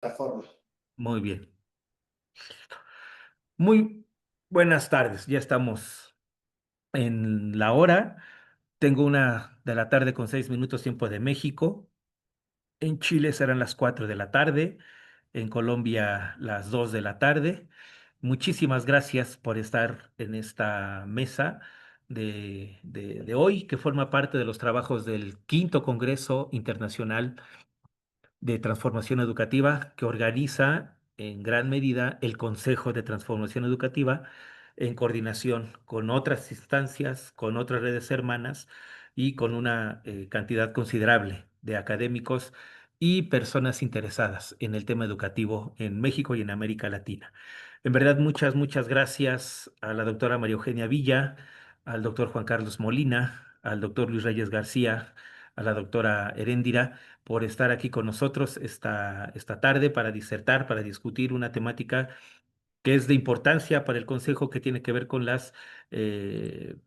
Plataforma. Muy bien. Muy buenas tardes. Ya estamos en la hora. Tengo 1 de la tarde con 6 minutos tiempo de México. En Chile serán las 4 de la tarde. En Colombia las 2 de la tarde. Muchísimas gracias por estar en esta mesa de hoy, que forma parte de los trabajos del Quinto Congreso Internacional de Transformación Educativa que organiza en gran medida el Consejo de Transformación Educativa en coordinación con otras instancias, con otras redes hermanas y con una cantidad considerable de académicos y personas interesadas en el tema educativo en México y en América Latina. En verdad, muchas gracias a la doctora María Eugenia Villa, al doctor Juan Carlos Molina, al doctor Luis Reyes García, a la doctora Heréndira por estar aquí con nosotros esta tarde para disertar, para discutir una temática que es de importancia para el Consejo, que tiene que ver con las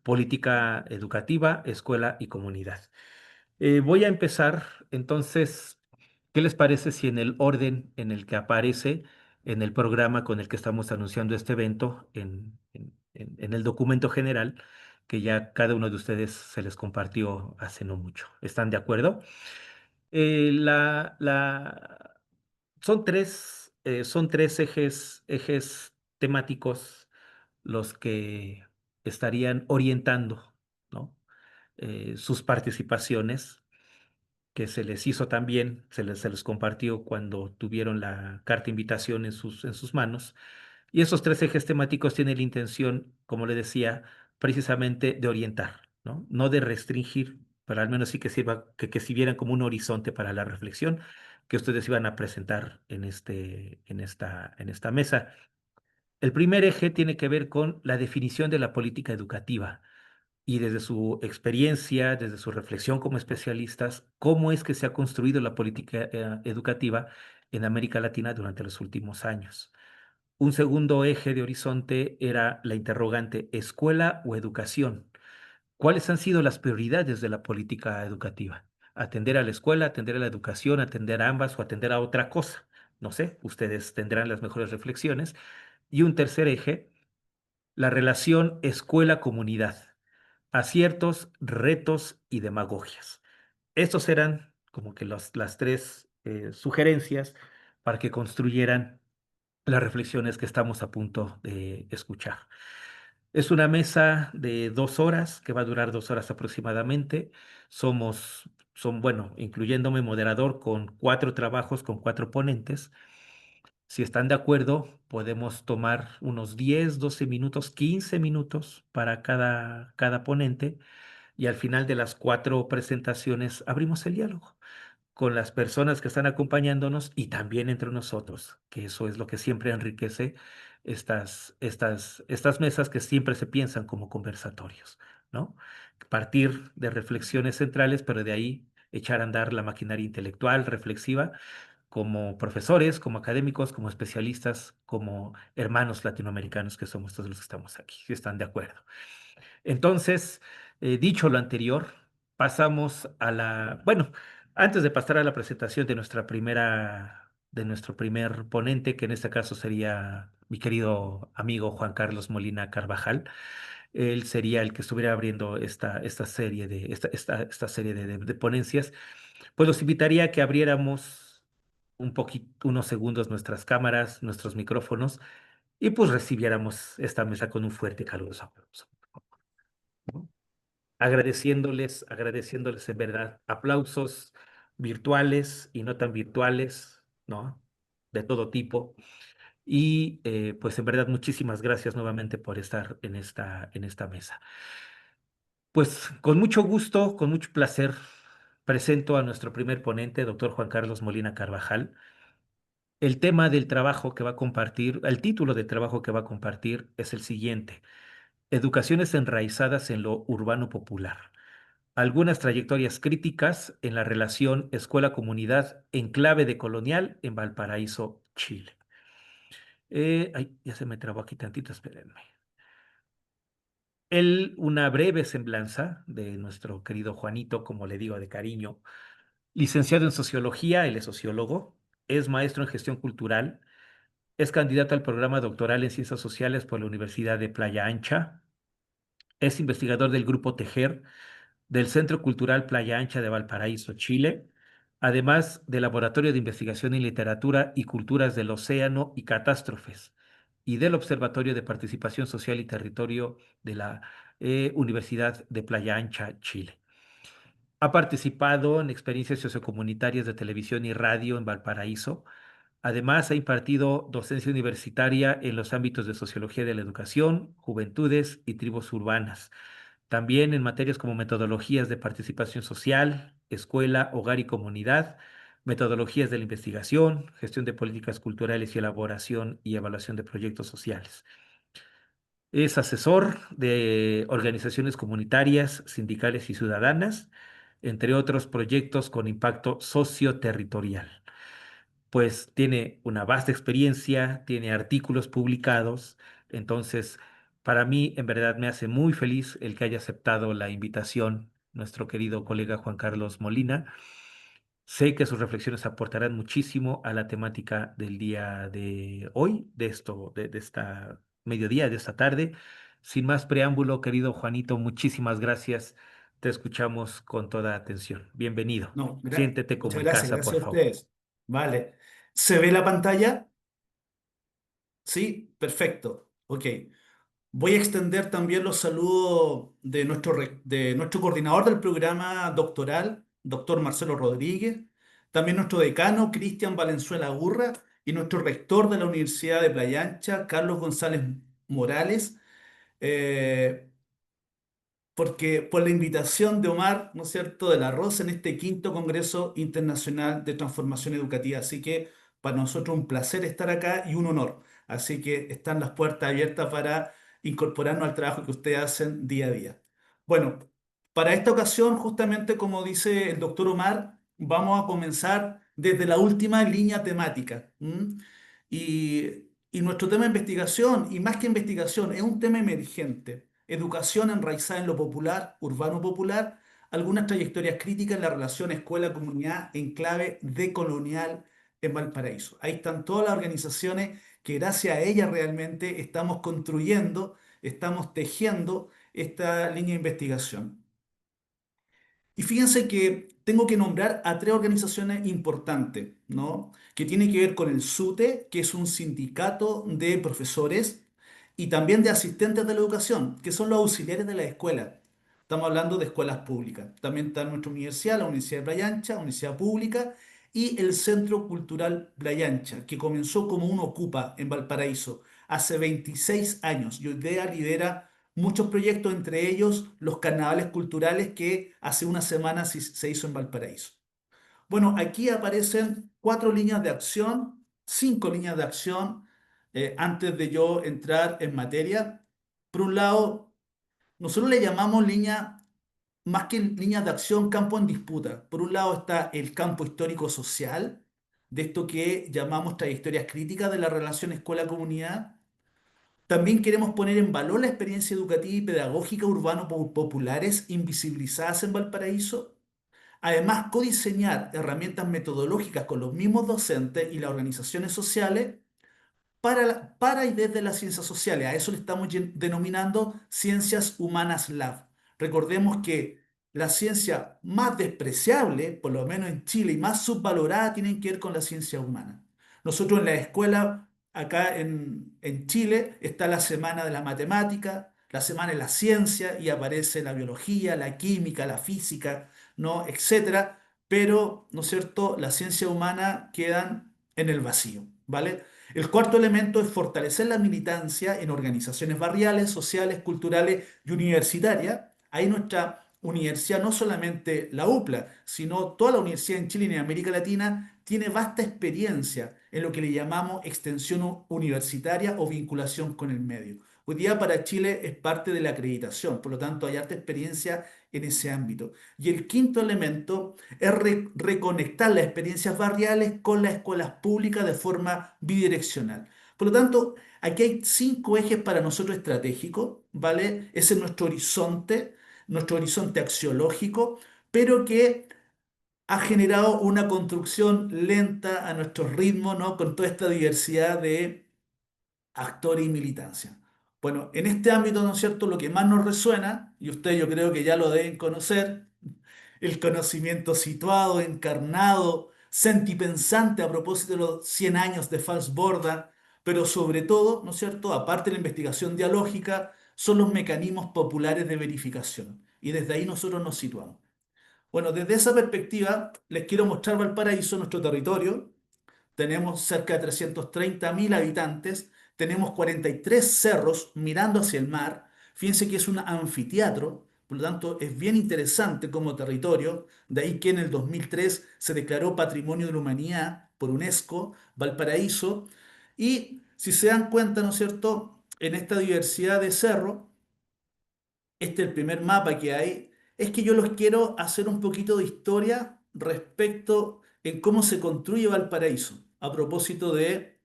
política educativa, escuela y comunidad. Voy a empezar, entonces, ¿qué les parece si en el orden en el que aparece en el programa con el que estamos anunciando este evento, en el documento general, que ya cada uno de ustedes se les compartió hace no mucho? ¿Están de acuerdo? Eh, la, la, son tres ejes temáticos los que estarían orientando, ¿no? Sus participaciones, que se les hizo también, se les compartió cuando tuvieron la carta de invitación en sus manos. Y esos tres ejes temáticos tienen la intención, como le decía, precisamente de orientar, ¿no? No de restringir, pero al menos sí que sirva, que sirvieran como un horizonte para la reflexión que ustedes iban a presentar en esta mesa. El primer eje tiene que ver con la definición de la política educativa y desde su experiencia, desde su reflexión como especialistas, cómo es que se ha construido la política educativa en América Latina durante los últimos años. Un segundo eje de horizonte era la interrogante escuela o educación. ¿Cuáles han sido las prioridades de la política educativa? ¿Atender a la escuela, atender a la educación, atender a ambas o atender a otra cosa? No sé, ustedes tendrán las mejores reflexiones. Y un tercer eje, la relación escuela-comunidad, aciertos, retos y demagogias. Estos eran como que las tres sugerencias para que construyeran las reflexiones que estamos a punto de escuchar. Es una mesa de 2 horas, que va a durar 2 horas aproximadamente. Bueno, incluyéndome moderador, con 4 trabajos, con 4 ponentes. Si están de acuerdo, podemos tomar unos 10, 12 minutos, 15 minutos para cada ponente, y al final de las 4 presentaciones abrimos el diálogo con las personas que están acompañándonos y también entre nosotros, que eso es lo que siempre enriquece estas mesas, que siempre se piensan como conversatorios, ¿no? Partir de reflexiones centrales, pero de ahí echar a andar la maquinaria intelectual, reflexiva, como profesores, como académicos, como especialistas, como hermanos latinoamericanos que somos todos los que estamos aquí, si están de acuerdo. Entonces, dicho lo anterior, pasamos bueno, antes de pasar a la presentación de nuestro primer ponente, que en este caso sería mi querido amigo Juan Carlos Molina Carvajal. Él sería el que estuviera abriendo esta serie de ponencias. Pues los invitaría a que abriéramos un poquito, unos segundos nuestras cámaras, nuestros micrófonos, y pues recibiéramos esta mesa con un fuerte, caluroso aplauso. Agradeciéndoles en verdad aplausos virtuales y no tan virtuales, ¿no? De todo tipo. Y pues en verdad muchísimas gracias nuevamente por estar en esta mesa. Pues con mucho gusto, con mucho placer, presento a nuestro primer ponente, doctor Juan Carlos Molina Carvajal. El tema del trabajo que va a compartir, el título del trabajo que va a compartir es el siguiente: Educaciones enraizadas en lo urbano popular. Algunas trayectorias críticas en la relación escuela-comunidad en clave de colonial en Valparaíso, Chile. Ay, ya se me trabó aquí tantito, espérenme. Una breve semblanza de nuestro querido Juanito, como le digo de cariño. Licenciado en sociología, él es sociólogo. es maestro en gestión cultural, es candidato al programa doctoral en ciencias sociales por la Universidad de Playa Ancha, es investigador del Grupo Tejer del Centro Cultural Playa Ancha de Valparaíso, Chile, además del Laboratorio de Investigación en Literatura y Culturas del Océano y Catástrofes, y del Observatorio de Participación Social y Territorio de la Universidad de Playa Ancha, Chile. Ha participado en experiencias sociocomunitarias de televisión y radio en Valparaíso. Además, ha impartido docencia universitaria en los ámbitos de sociología de la educación, juventudes y tribus urbanas. También en materias como metodologías de participación social, escuela, hogar y comunidad, metodologías de la investigación, gestión de políticas culturales y elaboración y evaluación de proyectos sociales. Es asesor de organizaciones comunitarias, sindicales y ciudadanas, entre otros proyectos con impacto socioterritorial. Pues tiene una vasta experiencia, tiene artículos publicados, entonces para mí en verdad me hace muy feliz el que haya aceptado la invitación nuestro querido colega Juan Carlos Molina. Sé que sus reflexiones aportarán muchísimo a la temática del día de hoy, de esta mediodía, de esta tarde. Sin más preámbulo, querido Juanito, muchísimas gracias. Te escuchamos con toda atención. Bienvenido. No, Siéntete como muchas en gracias, casa, por gracias a favor. ustedes. Vale. ¿Se ve la pantalla? Sí, perfecto. Ok. Voy a extender también los saludos de de nuestro coordinador del programa doctoral, doctor Marcelo Rodríguez, también nuestro decano, Cristian Valenzuela Gurra, y nuestro rector de la Universidad de Playa Ancha, Carlos González Morales. Eh, Porque por la invitación de Omar, ¿no es cierto?, de la Rosa en este quinto Congreso Internacional de Transformación Educativa. Así que para nosotros un placer estar acá y un honor. Así que están las puertas abiertas para incorporarnos al trabajo que ustedes hacen día a día. Bueno, para esta ocasión, justamente como dice el doctor Omar, vamos a comenzar desde la última línea temática. ¿M? Y nuestro tema de investigación, y más que investigación, es un tema emergente. Educación enraizada en lo popular, urbano popular, algunas trayectorias críticas en la relación escuela-comunidad en clave decolonial en Valparaíso. Ahí están todas las organizaciones que gracias a ellas realmente estamos construyendo, estamos tejiendo esta línea de investigación. Y fíjense que tengo que nombrar a tres organizaciones importantes, ¿no? Que tiene que ver con el SUTE, que es un sindicato de profesores, y también de asistentes de la educación, que son los auxiliares de la escuela. Estamos hablando de escuelas públicas. También está nuestra universidad, la Universidad de Playa Ancha, universidad pública, y el Centro Cultural Playa Ancha, que comenzó como un Ocupa en Valparaíso hace 26 años y hoy día lidera muchos proyectos, entre ellos los carnavales culturales que hace una semana se hizo en Valparaíso. Bueno, aquí aparecen cuatro líneas de acción, cinco líneas de acción, antes de yo entrar en materia. Por un lado, nosotros le llamamos línea, más que líneas de acción, campo en disputa. Por un lado está el campo histórico-social, de esto que llamamos trayectorias críticas de la relación escuela-comunidad. También queremos poner en valor la experiencia educativa y pedagógica urbano-populares invisibilizadas en Valparaíso. Además, codiseñar herramientas metodológicas con los mismos docentes y las organizaciones sociales para y desde las ciencias sociales. A eso le estamos denominando Ciencias Humanas Lab. Recordemos que la ciencia más despreciable, por lo menos en Chile, y más subvalorada, tienen que ver con la ciencia humana. Nosotros en la escuela, acá en Chile, está la semana de la matemática, la semana de la ciencia, y aparece la biología, la química, la física, ¿no?, etcétera. Pero, ¿no es cierto?, la ciencia humana quedan en el vacío, ¿vale? El cuarto elemento es fortalecer la militancia en organizaciones barriales, sociales, culturales y universitarias. Ahí nuestra universidad, no solamente la UPLA, sino toda la universidad en Chile y en América Latina, tiene vasta experiencia en lo que le llamamos extensión universitaria o vinculación con el medio. Hoy día para Chile es parte de la acreditación, por lo tanto hay harta experiencia en ese ámbito. Y el quinto elemento es reconectar las experiencias barriales con las escuelas públicas de forma bidireccional. Por lo tanto, aquí hay cinco ejes para nosotros estratégicos, ¿vale? Ese es nuestro horizonte axiológico, pero que ha generado una construcción lenta a nuestro ritmo, ¿no? Con toda esta diversidad de actores y militancia. Bueno, en este ámbito, ¿no es cierto?, lo que más nos resuena, y ustedes yo creo que ya lo deben conocer, el conocimiento situado, encarnado, sentipensante a propósito de los 100 años de Fals Borda, pero sobre todo, ¿no es cierto?, aparte de la investigación dialógica, son los mecanismos populares de verificación. Y desde ahí nosotros nos situamos. Bueno, desde esa perspectiva, les quiero mostrar Valparaíso, nuestro territorio. Tenemos cerca de 330.000 habitantes, tenemos 43 cerros mirando hacia el mar. Fíjense que es un anfiteatro, por lo tanto es bien interesante como territorio. De ahí que en el 2003 se declaró Patrimonio de la Humanidad por UNESCO, Valparaíso. Y si se dan cuenta, ¿no es cierto?, en esta diversidad de cerros, este es el primer mapa que hay, es que yo los quiero hacer un poquito de historia respecto en cómo se construye Valparaíso, a propósito de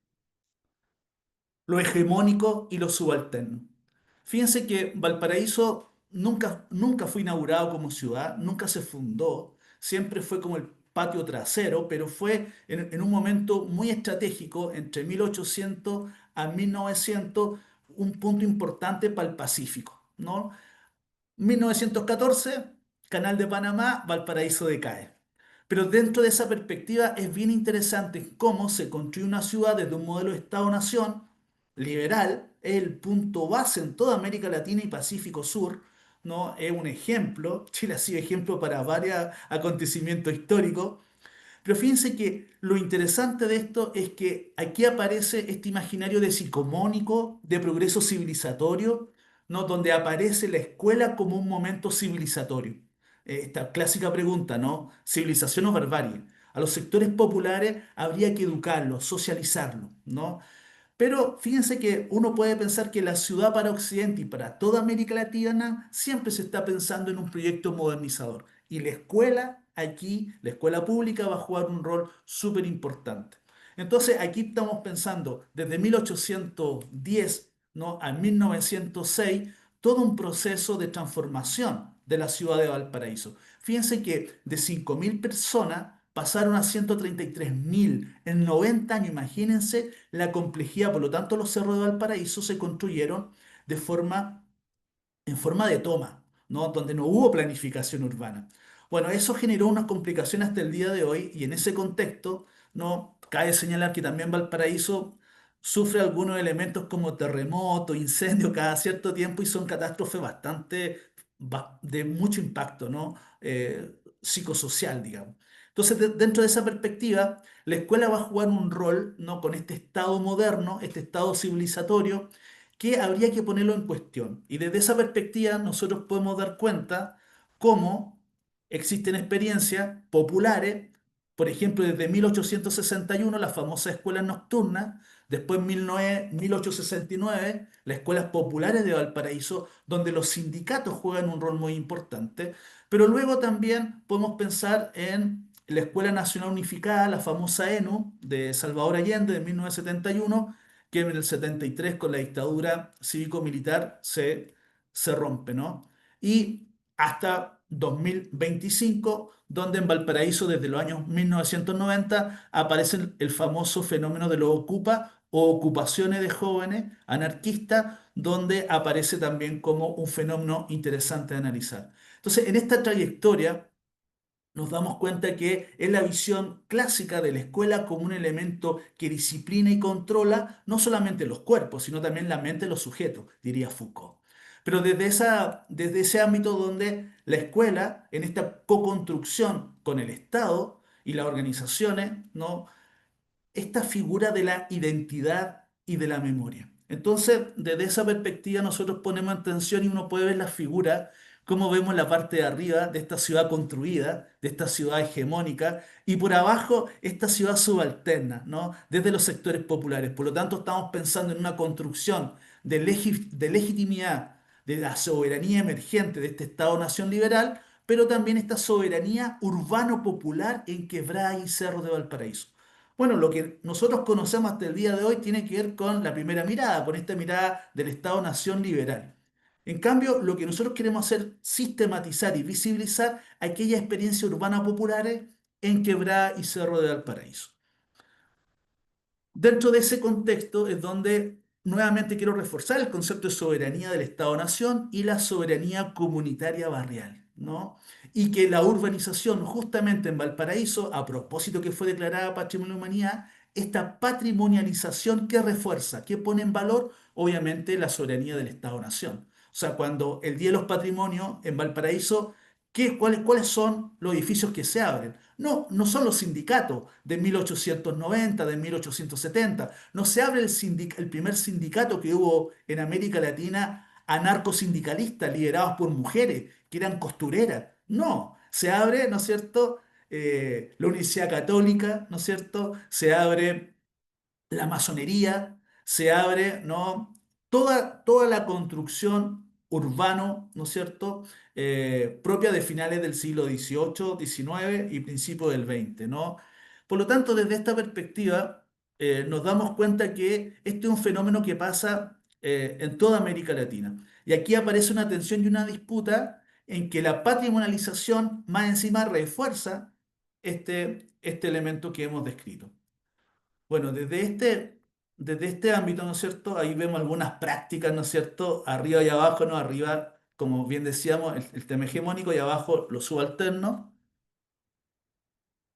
lo hegemónico y lo subalterno. Fíjense que Valparaíso nunca fue inaugurado como ciudad, nunca se fundó, siempre fue como el patio trasero, pero fue en un momento muy estratégico, entre 1800 a 1900, un punto importante para el Pacífico, ¿no? 1914, Canal de Panamá, Valparaíso decae. Pero dentro de esa perspectiva es bien interesante cómo se construye una ciudad desde un modelo de Estado-nación liberal, es el punto base en toda América Latina y Pacífico Sur, ¿no? Es un ejemplo, Chile ha sido ejemplo para varios acontecimientos históricos, pero fíjense que lo interesante de esto es que aquí aparece este imaginario decicomónico de progreso civilizatorio, ¿no? Donde aparece la escuela como un momento civilizatorio. Esta clásica pregunta, ¿no? ¿Civilización o barbarie? A los sectores populares habría que educarlos, socializarlos, ¿no? Pero fíjense que uno puede pensar que la ciudad para Occidente y para toda América Latina siempre se está pensando en un proyecto modernizador. Y la escuela aquí, la escuela pública va a jugar un rol súper importante. Entonces aquí estamos pensando desde 1810, ¿no?, a 1906, todo un proceso de transformación de la ciudad de Valparaíso. Fíjense que de 5.000 personas pasaron a 133.000 en 90 años. Imagínense la complejidad. Por lo tanto, los cerros de Valparaíso se construyeron de forma en forma de toma, ¿no? Donde no hubo planificación urbana. Bueno, eso generó unas complicaciones hasta el día de hoy y en ese contexto, ¿no? Cabe señalar que también Valparaíso sufre algunos elementos como terremoto, incendio cada cierto tiempo y son catástrofes bastante de mucho impacto, ¿no? Psicosocial, digamos. Entonces, dentro de esa perspectiva, la escuela va a jugar un rol, ¿no?, con este Estado moderno, este Estado civilizatorio, que habría que ponerlo en cuestión. Y desde esa perspectiva nosotros podemos dar cuenta cómo existen experiencias populares, por ejemplo, desde 1861 las famosas escuelas nocturnas, después 1869 las escuelas populares de Valparaíso, donde los sindicatos juegan un rol muy importante, pero luego también podemos pensar en la Escuela Nacional Unificada, la famosa ENU de Salvador Allende de 1971, que en el 73 con la dictadura cívico-militar se rompe, ¿no? Y hasta 2025, donde en Valparaíso desde los años 1990 aparece el famoso fenómeno de los ocupa o ocupaciones de jóvenes anarquistas, donde aparece también como un fenómeno interesante de analizar. Entonces, en esta trayectoria nos damos cuenta que es la visión clásica de la escuela como un elemento que disciplina y controla no solamente los cuerpos, sino también la mente de los sujetos, diría Foucault. Pero desde ese ámbito donde la escuela, en esta co-construcción con el Estado y las organizaciones, ¿no?, esta figura de la identidad y de la memoria. Entonces, desde esa perspectiva nosotros ponemos en tensión y uno puede ver las figuras, como vemos la parte de arriba de esta ciudad construida, de esta ciudad hegemónica, y por abajo esta ciudad subalterna, ¿no?, desde los sectores populares. Por lo tanto, estamos pensando en una construcción de legitimidad de la soberanía emergente de este Estado-nación liberal, pero también esta soberanía urbano-popular en Quebrada y Cerro de Valparaíso. Bueno, lo que nosotros conocemos hasta el día de hoy tiene que ver con la primera mirada, con esta mirada del Estado-nación liberal. En cambio, lo que nosotros queremos hacer, sistematizar y visibilizar aquellas experiencias urbanas populares en Quebrada y Cerro de Valparaíso. Dentro de ese contexto es donde nuevamente quiero reforzar el concepto de soberanía del Estado-Nación y la soberanía comunitaria barrial, ¿no? Y que la urbanización justamente en Valparaíso, a propósito que fue declarada Patrimonio de la Humanidad, esta patrimonialización que refuerza, que pone en valor, obviamente, la soberanía del Estado-Nación. O sea, cuando el Día de los Patrimonios en Valparaíso, cuáles son los edificios que se abren? No, no son los sindicatos de 1890, de 1870. No se abre el primer sindicato que hubo en América Latina, anarcosindicalistas liderados por mujeres que eran costureras. No, se abre, ¿no es cierto? La Universidad Católica, ¿no es cierto? Se abre la masonería, se abre, ¿no? Toda la construcción urbano, ¿no es cierto? Propia de finales del siglo XVIII, XIX y principios del XX, ¿no? Por lo tanto, desde esta perspectiva, nos damos cuenta que este es un fenómeno que pasa en toda América Latina. Y aquí aparece una tensión y una disputa en que la patrimonialización más encima refuerza este elemento que hemos descrito. Bueno, desde este ámbito, ¿no es cierto? Ahí vemos algunas prácticas, ¿no es cierto? Arriba y abajo, ¿no? Arriba, como bien decíamos, el tema hegemónico y abajo los subalternos.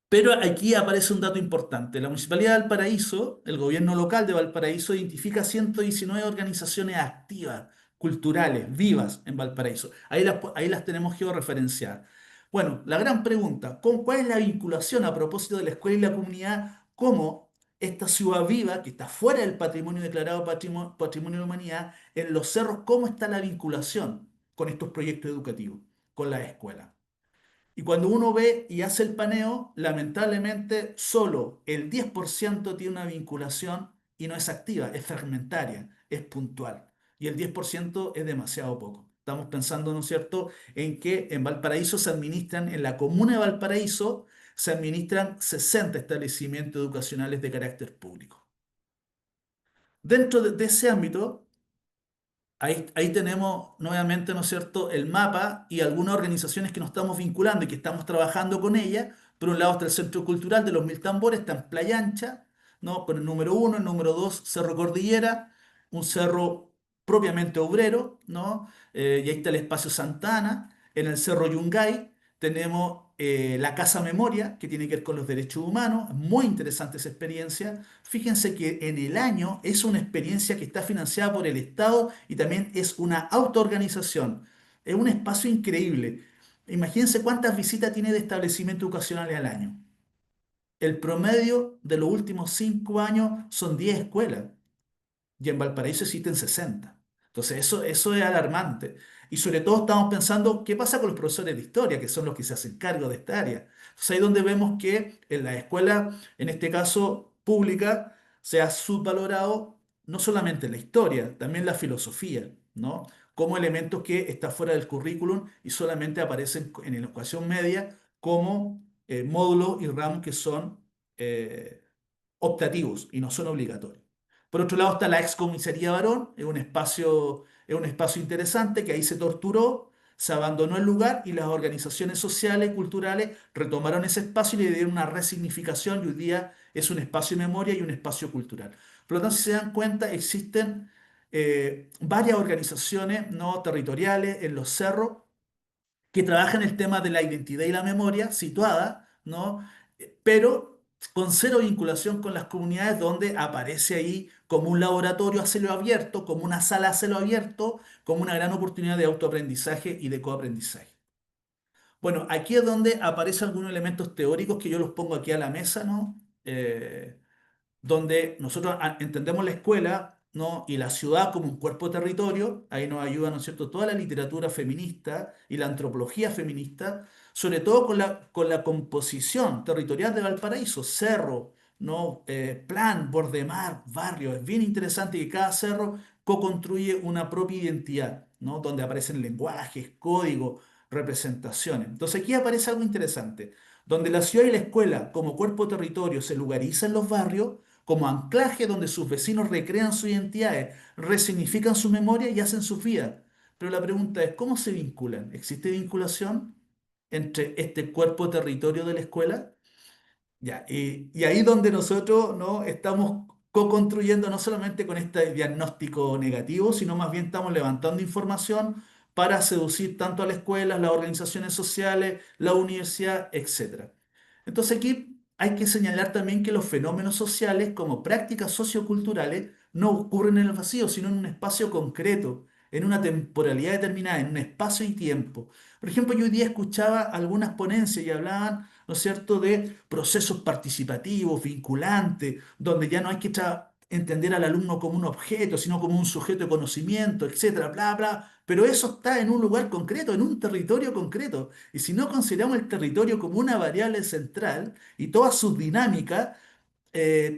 Pero aquí aparece un dato importante. La Municipalidad de Valparaíso, el gobierno local de Valparaíso, identifica 119 organizaciones activas, culturales, vivas en Valparaíso. Ahí las tenemos georreferenciadas. Bueno, la gran pregunta, ¿cuál es la vinculación a propósito de la escuela y la comunidad? ¿Cómo esta ciudad viva, que está fuera del patrimonio declarado patrimonio de la humanidad, en los cerros, cómo está la vinculación con estos proyectos educativos, con la escuela? Y cuando uno ve y hace el paneo, lamentablemente solo el 10% tiene una vinculación y no es activa, es fragmentaria, es puntual. Y el 10% es demasiado poco. Estamos pensando, ¿no es cierto?, en que en Valparaíso se administran, en la comuna de Valparaíso, se administran 60 establecimientos educacionales de carácter público. Dentro de ese ámbito, ahí tenemos nuevamente, ¿no es cierto?, el mapa y algunas organizaciones que nos estamos vinculando y que estamos trabajando con ellas. Por un lado está el Centro Cultural de los Mil Tambores, está en Playa Ancha, ¿no? Con el número uno, el número dos, Cerro Cordillera, un cerro propiamente obrero, ¿no? Y ahí está el Espacio Santana. En el Cerro Yungay tenemos la Casa Memoria, que tiene que ver con los derechos humanos. Muy interesante esa experiencia. Fíjense que en el año es una experiencia que está financiada por el Estado y también es una autoorganización. Es un espacio increíble. Imagínense cuántas visitas tiene de establecimientos educacionales al año. El promedio de los últimos 5 años son 10 escuelas y en Valparaíso existen 60. Entonces, eso es alarmante. Y sobre todo estamos pensando, ¿qué pasa con los profesores de historia, que son los que se hacen cargo de esta área? Entonces, ahí donde vemos que en la escuela, en este caso pública, se ha subvalorado no solamente la historia, también la filosofía, ¿no? Como elementos que están fuera del currículum y solamente aparecen en la educación media como módulos y ramos que son optativos y no son obligatorios. Por otro lado está la excomisaría Barón, es un espacio interesante que ahí se torturó, se abandonó el lugar y las organizaciones sociales y culturales retomaron ese espacio y le dieron una resignificación y hoy día es un espacio de memoria y un espacio cultural. Por lo tanto, si se dan cuenta, existen varias organizaciones no territoriales en los cerros que trabaja en el tema de la identidad y la memoria situada, ¿no? Pero con cero vinculación con las comunidades donde aparece ahí como un laboratorio a cielo abierto, como una sala a cielo abierto, como una gran oportunidad de autoaprendizaje y de coaprendizaje. Bueno, aquí es donde aparecen algunos elementos teóricos que yo los pongo aquí a la mesa, ¿no? Donde nosotros entendemos la escuela, ¿no? Y la ciudad como un cuerpo territorio, ahí nos ayuda, ¿no es cierto?, toda la literatura feminista y la antropología feminista, sobre todo con la composición territorial de Valparaíso, cerro, ¿no? Plan, borde mar, barrio. Es bien interesante que cada cerro co-construye una propia identidad, ¿no? Donde aparecen lenguajes, códigos, representaciones. Entonces aquí aparece algo interesante, donde la ciudad y la escuela como cuerpo territorio se lugarizan en los barrios, como anclaje donde sus vecinos recrean sus identidades, resignifican su memoria y hacen sus vidas. Pero la pregunta es, ¿cómo se vinculan? ¿Existe vinculación entre este cuerpo territorio de la escuela? Ya, y ahí donde nosotros ¿no? estamos co-construyendo no solamente con este diagnóstico negativo, sino más bien estamos levantando información para seducir tanto a la escuela, las organizaciones sociales, la universidad, etcétera. Entonces aquí hay que señalar también que los fenómenos sociales como prácticas socioculturales no ocurren en el vacío, sino en un espacio concreto, en una temporalidad determinada, en un espacio y tiempo. Por ejemplo, yo hoy día escuchaba algunas ponencias y hablaban, ¿no es cierto?, de procesos participativos, vinculantes, donde ya no hay que entender al alumno como un objeto, sino como un sujeto de conocimiento, etcétera, bla, bla. Pero eso está en un lugar concreto, en un territorio concreto. Y si no consideramos el territorio como una variable central y todas sus dinámicas,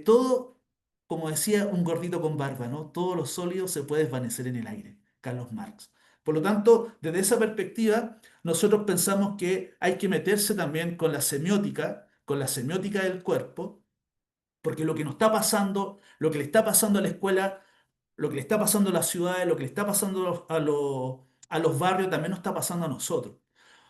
todo, como decía un gordito con barba, ¿no? Todo lo sólido se puede desvanecer en el aire. Carlos Marx. Por lo tanto, desde esa perspectiva, nosotros pensamos que hay que meterse también con la semiótica del cuerpo, porque lo que nos está pasando, lo que le está pasando a la escuela, lo que le está pasando a las ciudades, lo que le está pasando a los barrios, también nos está pasando a nosotros.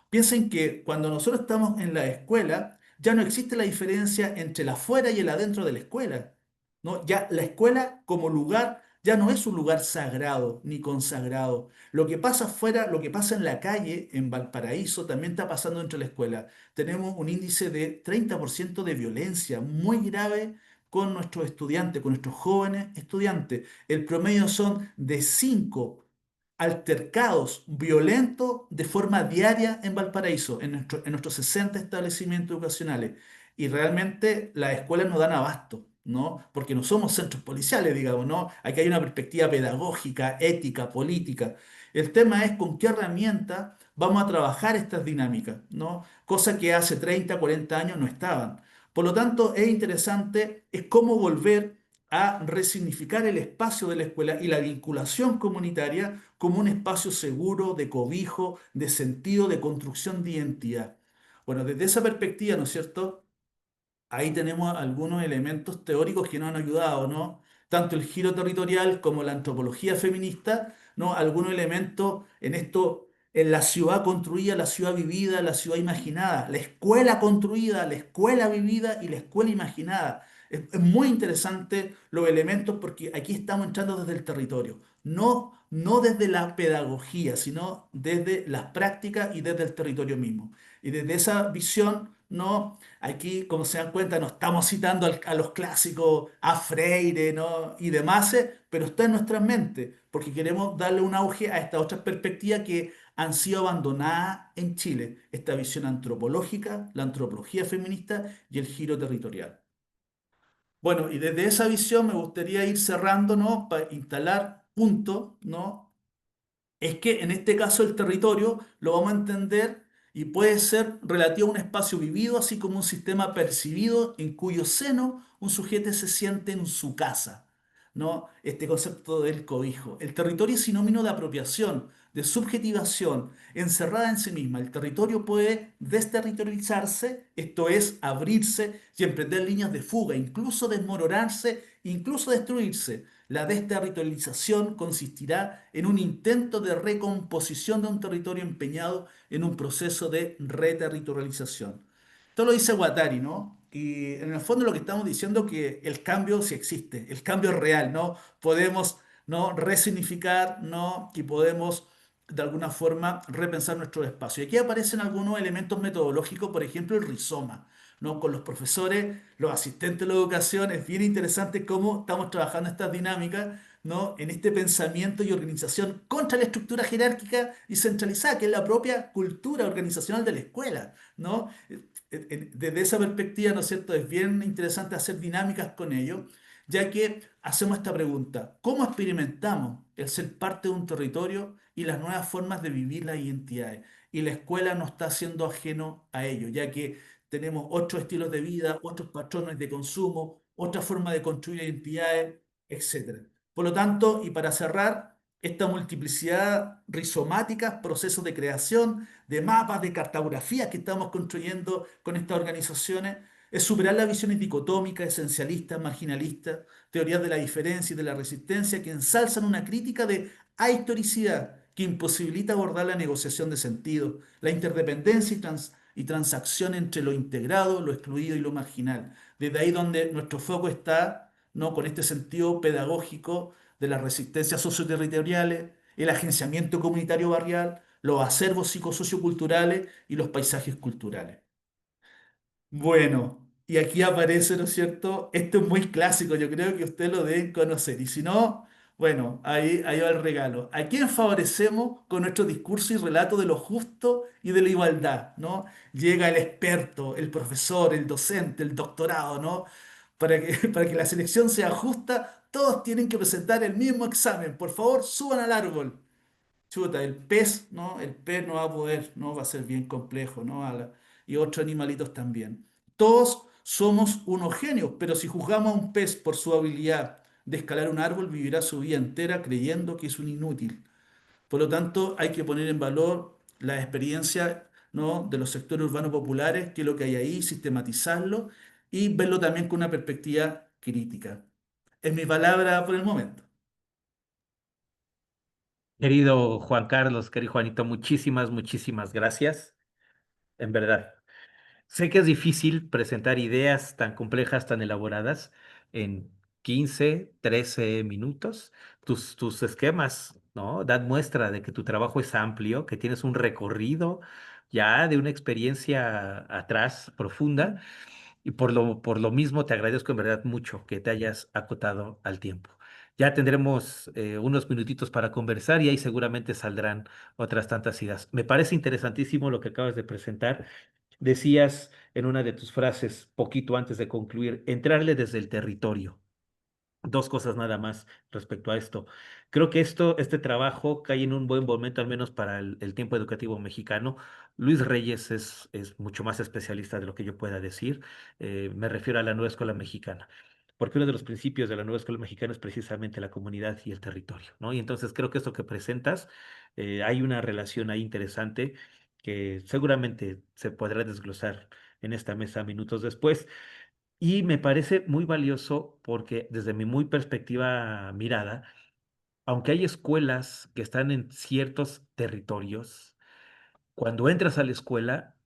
Piensen que cuando nosotros estamos en la escuela, ya no existe la diferencia entre el afuera y el adentro de la escuela, ¿no? Ya la escuela como lugar ya no es un lugar sagrado ni consagrado. Lo que pasa afuera, lo que pasa en la calle, en Valparaíso, también está pasando dentro de la escuela. Tenemos un índice de 30% de violencia muy grave con nuestros estudiantes, con nuestros jóvenes estudiantes. El promedio son de 5 altercados violentos de forma diaria en Valparaíso, en nuestros 60 establecimientos educacionales. Y realmente las escuelas no dan abasto, ¿no? Porque no somos centros policiales, digamos, ¿no? Aquí hay una perspectiva pedagógica, ética, política. El tema es con qué herramienta vamos a trabajar estas dinámicas, ¿no? Cosa que hace 30, 40 años no estaban. Por lo tanto, es interesante, es cómo volver a resignificar el espacio de la escuela y la vinculación comunitaria como un espacio seguro, de cobijo, de sentido, de construcción de identidad. Bueno, desde esa perspectiva, ¿no es cierto? Ahí tenemos algunos elementos teóricos que nos han ayudado, ¿no? Tanto el giro territorial como la antropología feminista, ¿no? Algunos elementos en esto, en la ciudad construida, la ciudad vivida, la ciudad imaginada, la escuela construida, la escuela vivida y la escuela imaginada. Es muy interesante los elementos porque aquí estamos entrando desde el territorio, no desde la pedagogía, sino desde las prácticas y desde el territorio mismo. Y desde esa visión, ¿no? Aquí, como se dan cuenta, no estamos citando a los clásicos, a Freire, ¿no? Y demás, pero está en nuestras mentes, porque queremos darle un auge a estas otras perspectivas que han sido abandonadas en Chile. Esta visión antropológica, la antropología feminista y el giro territorial. Bueno, y desde esa visión me gustaría ir cerrando, ¿no? Para instalar puntos, ¿no? Es que en este caso el territorio lo vamos a entender y puede ser relativo a un espacio vivido, así como un sistema percibido en cuyo seno un sujeto se siente en su casa, ¿no? Este concepto del cobijo. El territorio es sinónimo de apropiación, de subjetivación, encerrada en sí misma. El territorio puede desterritorializarse, esto es, abrirse y emprender líneas de fuga, incluso desmoronarse, incluso destruirse. La desterritorialización consistirá en un intento de recomposición de un territorio empeñado en un proceso de reterritorialización. Esto lo dice Guattari, ¿no? Y en el fondo lo que estamos diciendo es que el cambio sí existe, el cambio es real, ¿no? Podemos, ¿no? Resignificar, ¿no? Y podemos de alguna forma repensar nuestro espacio. Y aquí aparecen algunos elementos metodológicos, por ejemplo, el rizoma, ¿no? Con los profesores, los asistentes de la educación, es bien interesante cómo estamos trabajando estas dinámicas, ¿no? En este pensamiento y organización contra la estructura jerárquica y centralizada, que es la propia cultura organizacional de la escuela, ¿no? Desde esa perspectiva, ¿no es cierto? Es bien interesante hacer dinámicas con ellos, ya que hacemos esta pregunta: ¿cómo experimentamos el ser parte de un territorio y las nuevas formas de vivir las identidades? Y la escuela no está siendo ajeno a ello, ya que tenemos otros estilos de vida, otros patrones de consumo, otra forma de construir identidades, etcétera. Por lo tanto, y para cerrar, esta multiplicidad rizomática, procesos de creación, de mapas, de cartografías que estamos construyendo con estas organizaciones, es superar las visiones dicotómicas, esencialistas, marginalistas, teorías de la diferencia y de la resistencia que ensalzan una crítica de ahistoricidad que imposibilita abordar la negociación de sentido, la interdependencia y transacción entre lo integrado, lo excluido y lo marginal. Desde ahí donde nuestro foco está, ¿no? Con este sentido pedagógico de las resistencias socioterritoriales, el agenciamiento comunitario barrial, los acervos psicosocioculturales y los paisajes culturales. Bueno, y aquí aparece, ¿no es cierto? Esto es muy clásico, yo creo que ustedes lo deben conocer. Y si no, bueno, ahí va el regalo. ¿A quién favorecemos con nuestro discurso y relato de lo justo y de la igualdad, ¿no? Llega el experto, el profesor, el docente, el doctorado, ¿no? Para que la selección sea justa, todos tienen que presentar el mismo examen. Por favor, suban al árbol. Chuta, el pez, ¿no? El pez no va a poder, ¿no? Va a ser bien complejo, ¿no? Y otros animalitos también. Todos somos unos genios, pero si juzgamos a un pez por su habilidad de escalar un árbol, vivirá su vida entera creyendo que es un inútil. Por lo tanto, hay que poner en valor la experiencia, ¿no? De los sectores urbanos populares, qué es lo que hay ahí, sistematizarlo y verlo también con una perspectiva crítica. Es mi palabra por el momento. Querido Juan Carlos, querido Juanito, muchísimas, muchísimas gracias. En verdad. Sé que es difícil presentar ideas tan complejas, tan elaboradas en 15, 13 minutos. Tus esquemas, ¿no? Dan muestra de que tu trabajo es amplio, que tienes un recorrido ya de una experiencia atrás profunda. Y por lo mismo te agradezco en verdad mucho que te hayas acotado al tiempo. Ya tendremos unos minutitos para conversar y ahí seguramente saldrán otras tantas ideas. Me parece interesantísimo lo que acabas de presentar. Decías en una de tus frases, poquito antes de concluir, entrarle desde el territorio. Dos cosas nada más respecto a esto. Creo que este trabajo cae en un buen momento, al menos para el tiempo educativo mexicano. Luis Reyes es mucho más especialista de lo que yo pueda decir. Me refiero a la nueva escuela mexicana. Porque uno de los principios de la nueva escuela mexicana es precisamente la comunidad y el territorio, ¿no? Y entonces creo que esto que presentas, hay una relación ahí interesante que seguramente se podrá desglosar en esta mesa minutos después. Y me parece muy valioso porque desde mi muy perspectiva mirada, aunque hay escuelas que están en ciertos territorios, cuando entras a la escuela,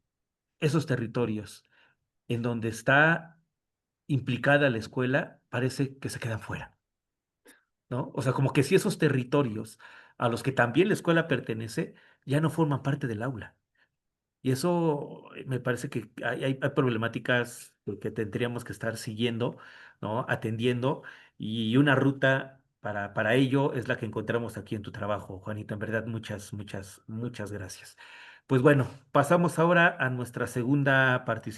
esos territorios en donde está implicada la escuela parece que se quedan fuera, ¿no? O sea, como que si esos territorios a los que también la escuela pertenece ya no forman parte del aula. Y eso me parece que hay problemáticas que tendríamos que estar siguiendo, ¿no? Atendiendo. Y una ruta para ello es la que encontramos aquí en tu trabajo, Juanito. En verdad, muchas, muchas, muchas gracias. Pues bueno, pasamos ahora a nuestra segunda participación.